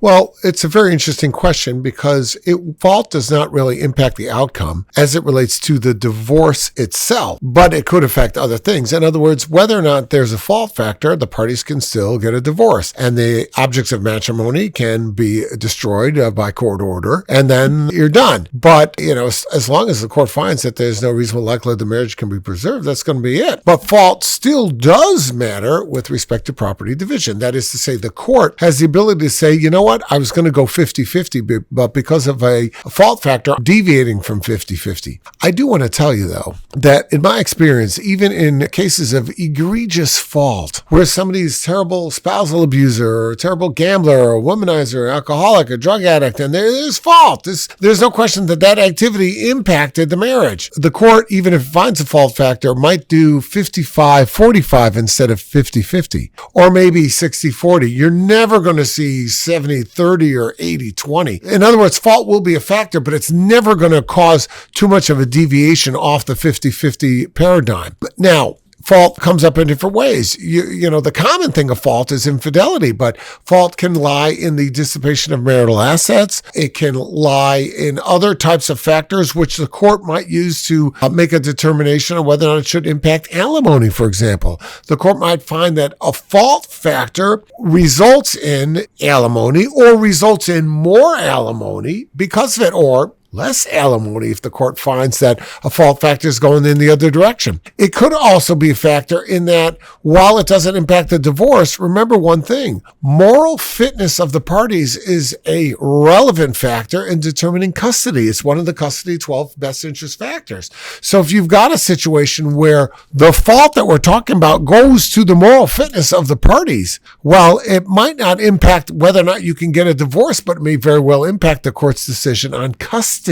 Well, it's a very interesting question because fault does not really impact the outcome as it relates to the divorce itself, but it could affect other things. In other words, whether or not there's a fault factor, the parties can still get a divorce, and the objects of matrimony can be destroyed by court order, and then you're done. But, as long as the court finds that there's no reasonable likelihood the marriage can be preserved, that's going to be it. But fault still does matter with respect to property division. That is to say, the court has the ability to say, you know what, I was going to go 50-50, but because of a fault factor, I'm deviating from 50-50. I do want to tell you, though, that in my experience, even in cases of egregious fault, where somebody's terrible spousal abuser, or terrible gambler, or womanizer, or alcoholic, or drug addict, and there's fault. There's no question that activity impacted the marriage. The court, even if it finds a fault factor, might do 55-45 instead of 50-50, or maybe 60-40. You're never going to see 70-30 or 80-20. In other words, fault will be a factor, but it's never going to cause too much of a deviation off the 50-50 paradigm. Now, fault comes up in different ways. The common thing of fault is infidelity, but fault can lie in the dissipation of marital assets. It can lie in other types of factors which the court might use to make a determination on whether or not it should impact alimony, for example. The court might find that a fault factor results in alimony or results in more alimony because of it, or less alimony if the court finds that a fault factor is going in the other direction. It could also be a factor in that while it doesn't impact the divorce, remember one thing, moral fitness of the parties is a relevant factor in determining custody. It's one of the custody 12 best interest factors. So if you've got a situation where the fault that we're talking about goes to the moral fitness of the parties, well, it might not impact whether or not you can get a divorce, but it may very well impact the court's decision on custody.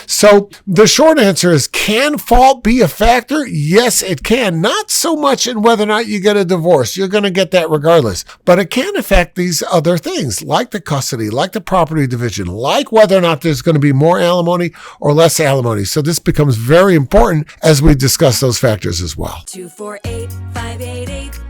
So the short answer is, can fault be a factor? Yes, it can. Not so much in whether or not you get a divorce. You're going to get that regardless. But it can affect these other things, like the custody, like the property division, like whether or not there's going to be more alimony or less alimony. So this becomes very important as we discuss those factors as well. 248-588